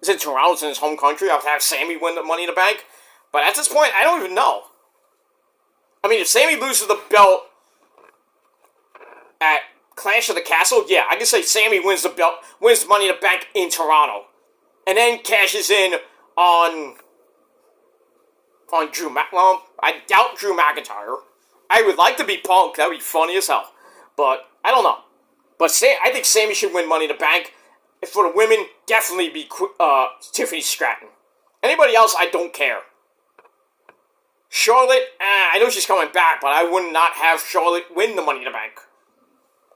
It's in Toronto, it's in his home country. I would have Sammy win the Money in the Bank. But at this point, I don't even know. I mean, if Sammy loses the belt at Clash of the Castle, yeah, I can say Sammy wins the belt, wins the Money in the Bank in Toronto. And then cashes in on Drew well, I doubt Drew McIntyre. I would like to be Punk. That would be funny as hell. But I don't know. But I think Sammy should win Money in the Bank. For the women, definitely be Tiffany Stratton. Anybody else, I don't care. Charlotte, I know she's coming back, but I would not have Charlotte win the Money in the Bank.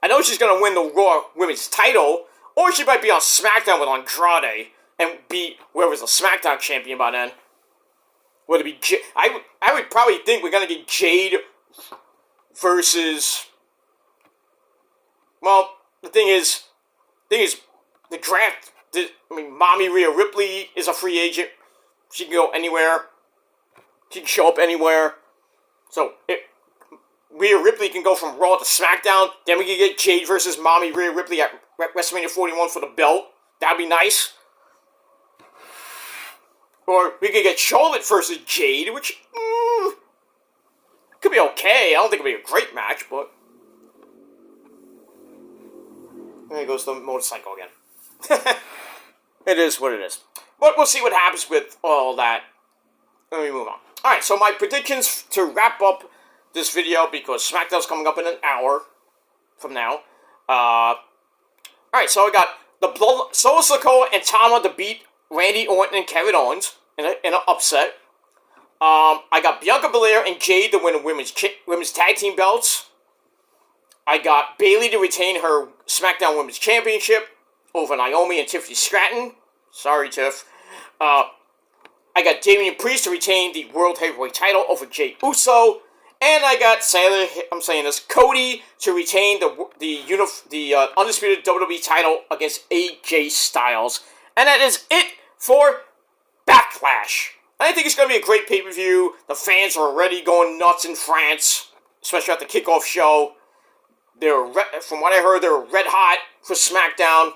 I know she's going to win the Raw Women's title, or she might be on SmackDown with Andrade and be whoever's the SmackDown champion by then. Would it be I would probably think we're going to get Jade versus... Well, the thing is, the draft, Mommy Rhea Ripley is a free agent. She can go anywhere. She can show up anywhere. So, Rhea Ripley can go from Raw to SmackDown. Then we can get Jade versus Mommy Rhea Ripley at WrestleMania 41 for the belt. That'd be nice. Or we could get Charlotte versus Jade, which could be okay. I don't think it'll be a great match, but... There goes the motorcycle again. It is what it is. But we'll see what happens with all that. Let me move on. Alright, so my predictions to wrap up this video, because SmackDown's coming up in an hour from now. Alright, so I got the Solo Sikoa and Tama to beat Randy Orton and Kevin Owens in an upset. I got Bianca Belair and Jade to win the women's tag team belts. I got Bayley to retain her SmackDown Women's Championship over Naomi and Tiffany Stratton. Sorry, Tiff. I got Damian Priest to retain the World Heavyweight title over Jey Uso. And I got, Cody to retain the Undisputed WWE title against AJ Styles. And that is it for Backlash. I think it's going to be a great pay-per-view. The fans are already going nuts in France, especially at the kickoff show. From what I heard, they're red hot for SmackDown.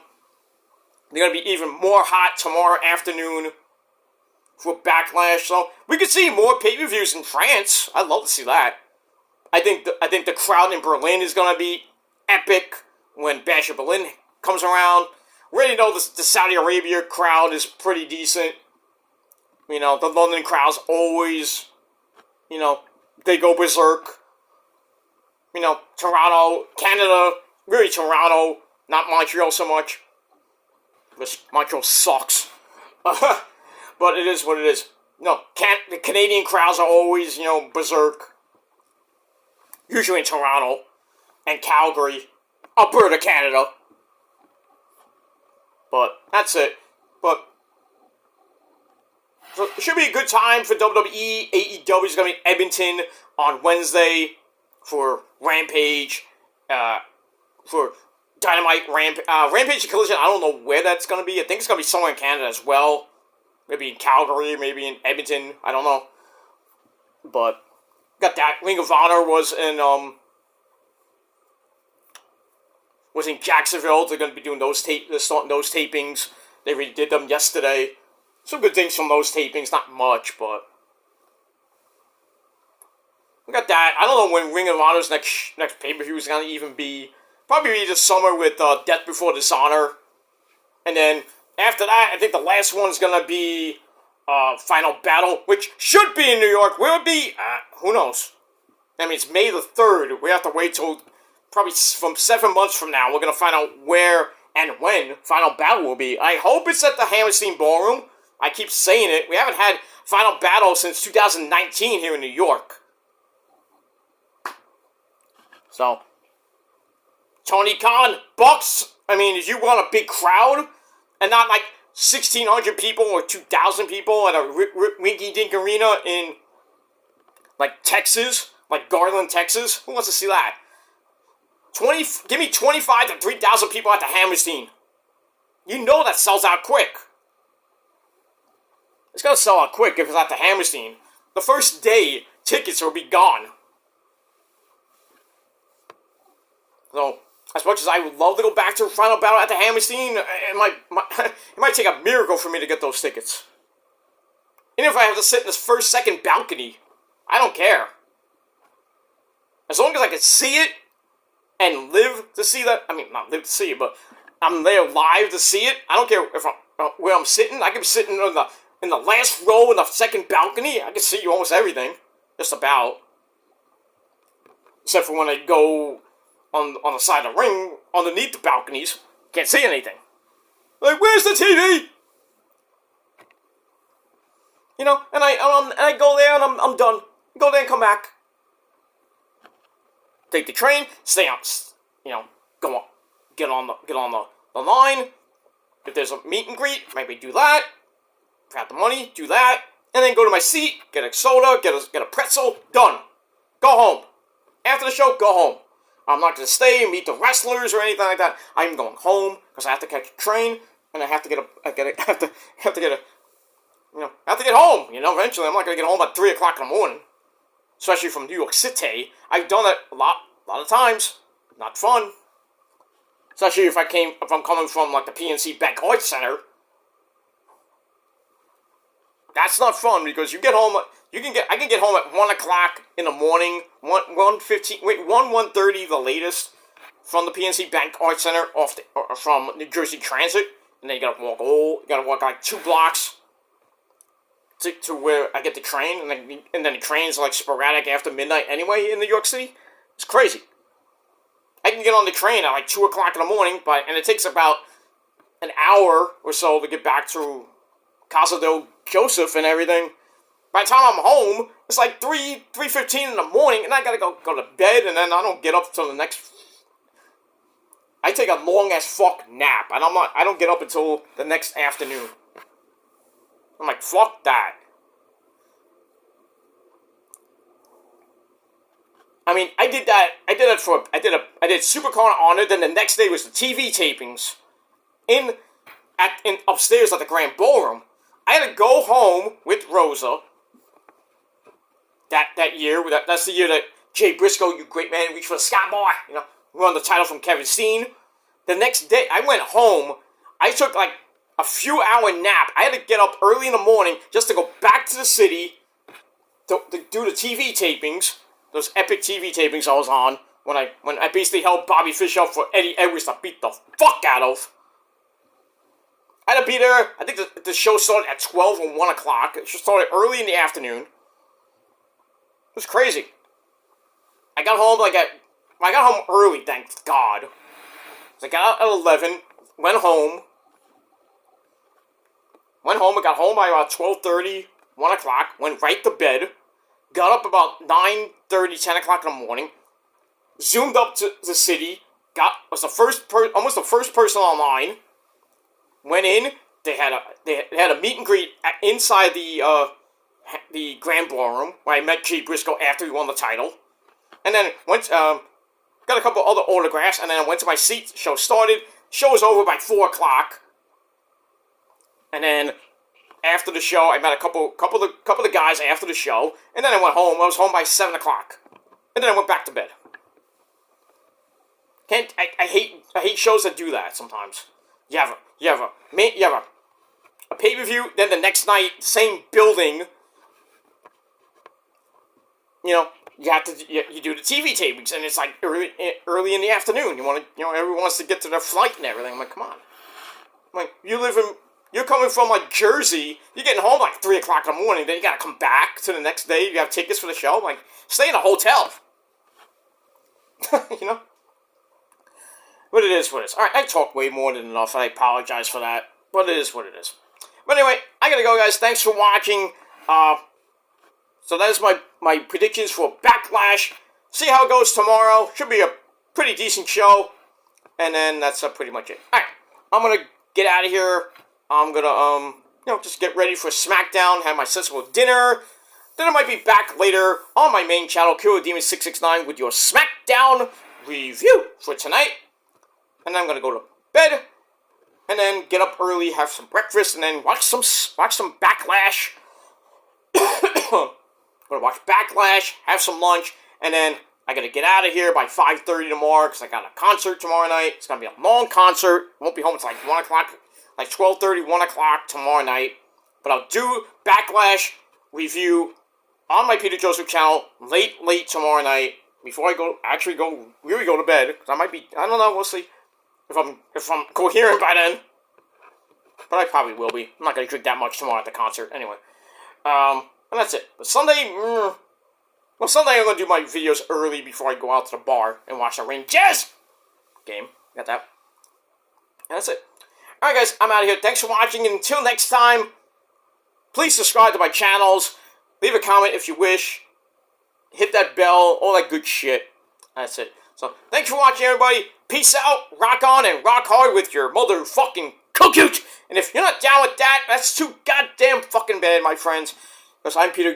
They're going to be even more hot tomorrow afternoon for Backlash. So we could see more pay-per-views in France. I'd love to see that. I think the crowd in Berlin is going to be epic when Bash of Berlin comes around. We already know the Saudi Arabia crowd is pretty decent. You know, the London crowd's always, they go berserk. Toronto, Canada, really Toronto, not Montreal so much. Montreal sucks. But it is what it is. The Canadian crowds are always, berserk. Usually in Toronto and Calgary, Alberta, Canada. But that's it. But so it should be a good time for WWE. AEW is going to be in Edmonton on Wednesday for Rampage, for Dynamite Rampage and Collision. I don't know where that's going to be. I think it's going to be somewhere in Canada as well. Maybe in Calgary, maybe in Edmonton. I don't know. But got that. Ring of Honor was in Jacksonville. They're going to be doing they're starting those tapings. They redid them yesterday. Some good things from those tapings. Not much, but we got that. I don't know when Ring of Honor's next pay-per-view is going to even be. Probably be this summer with Death Before Dishonor. And then after that, I think the last one is going to be Final Battle, which should be in New York. Will it be? Who knows? I mean, it's May the 3rd. We have to wait till probably from 7 months from now. We're going to find out where and when Final Battle will be. I hope it's at the Hammerstein Ballroom. I keep saying it. We haven't had Final Battle since 2019 here in New York. So, Tony Khan, Bucks, I mean, if you want a big crowd, and not like 1,600 people or 2,000 people at a rinky-dink arena in, like, Texas, like Garland, Texas, who wants to see that? Give me 25 to 3,000 people at the Hammerstein. You know that sells out quick. It's gonna sell out quick if it's at the Hammerstein. The first day, tickets will be gone. So, as much as I would love to go back to the final battle at the Hammerstein, it might take a miracle for me to get those tickets. Even if I have to sit in this second balcony, I don't care. As long as I can see it and live to see that, I mean, not live to see it, but I'm there live to see it. I don't care if where I'm sitting. I can be sitting in the last row in the second balcony. I can see almost everything, just about, except for when I go on the side of the ring, underneath the balconies, can't see anything. Like, where's the TV? You know, and I go there and I'm done. Go there and come back. Take the train, stay on, you know, go on, get on the line. If there's a meet and greet, maybe do that. If I have the money, do that, and then go to my seat, get a soda, get a pretzel, done. Go home. After the show, go home. I'm not gonna stay and meet the wrestlers or anything like that. I'm going home because I have to catch a train and I have to get home. You know, eventually I'm not gonna get home at 3 o'clock in the morning. Especially from New York City. I've done it a lot of times. Not fun. Especially if I'm coming from like the PNC Bank Arts Center. That's not fun because you get home. I can get home at 1 o'clock in the morning. 1:30 the latest from the PNC Bank Arts Center from New Jersey Transit, and then you gotta walk like 2 blocks to where I get the train, and then the train's like sporadic after midnight anyway in New York City. It's crazy. I can get on the train at like 2 o'clock in the morning, and it takes about an hour or so to get back to Casa del Joseph and everything. By the time I'm home, it's like 3:15 in the morning, and I gotta go to bed, and then I don't get up until the next. I take a long as fuck nap, and I don't get up until the next afternoon. I'm like, fuck that. I mean, I did I did Supercard of Honor, then the next day was the TV tapings in upstairs at the Grand Ballroom. I had to go home with Rosa that year. That's the year that Jay Briscoe, you great man, reached for the Scott Bar, you know, won the title from Kevin Steen. The next day, I went home. I took like a few hour nap. I had to get up early in the morning just to go back to the city to do the TV tapings. Those epic TV tapings I was on when I basically held Bobby Fish up for Eddie Edwards to beat the fuck out of. I had to be there. I think the show started at 12 or 1 o'clock. It started early in the afternoon. It was crazy. I got home early, thank God. So I got out at 11, went home. I got home by about 12:30, 1 o'clock, went right to bed. Got up about 9:30, 10 o'clock in the morning. Zoomed up to the city. Was almost the first person online. Went in. They had a meet and greet inside the Grand Ballroom where I met Jay Briscoe after he won the title, and then went got a couple other autographs, and then I went to my seat. Show started. Show was over by 4 o'clock, and then after the show, I met a couple of guys after the show, and then I went home. I was home by 7 o'clock, and then I went back to bed. I hate shows that do that sometimes. You have a pay-per-view, then the next night, same building. You know, you do the TV tapings, and it's like early in the afternoon. Everyone wants to get to their flight and everything. I'm like, come on. I'm like, you're coming from like Jersey, you're getting home like 3 o'clock in the morning, then you gotta come back to the next day, you have tickets for the show. I'm like, stay in a hotel. You know? But it is what it is. Alright, I talked way more than enough, and I apologize for that. But it is what it is. But anyway, I gotta go, guys. Thanks for watching. So that is my predictions for Backlash. See how it goes tomorrow. Should be a pretty decent show. And then that's pretty much it. Alright, I'm gonna get out of here. I'm gonna, just get ready for SmackDown, have my sensible dinner. Then I might be back later on my main channel, Killer Demon 669, with your SmackDown review for tonight. And I'm gonna go to bed. and then get up early, have some breakfast, and then watch some Backlash. Gonna watch Backlash, have some lunch, and then I gotta get out of here by 5:30 tomorrow because I got a concert tomorrow night. It's gonna be a long concert. Won't be home until like 1 o'clock, like 12:30, 1 o'clock tomorrow night. But I'll do Backlash review on my Peter Joseph channel late tomorrow night before I really go to bed. Because I might be, I don't know, we'll see if I'm coherent by then. But I probably will be. I'm not gonna drink that much tomorrow at the concert anyway. And that's it. But Sunday, Sunday I'm going to do my videos early before I go out to the bar and watch the Rangers game. Got that? And that's it. Alright guys, I'm out of here. Thanks for watching, and until next time, please subscribe to my channels. Leave a comment if you wish. Hit that bell, all that good shit. That's it. So, thanks for watching, everybody. Peace out, rock on, and rock hard with your motherfucking cookute. And if you're not down with that, that's too goddamn fucking bad, my friends. Because I'm Peter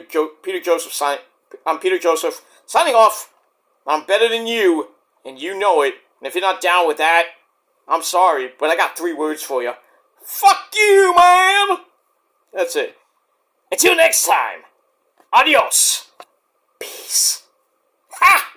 Joseph signing off. I'm better than you, and you know it. And if you're not down with that, I'm sorry, but I got 3 words for you. Fuck you, man! That's it. Until next time, adios. Peace. Ha!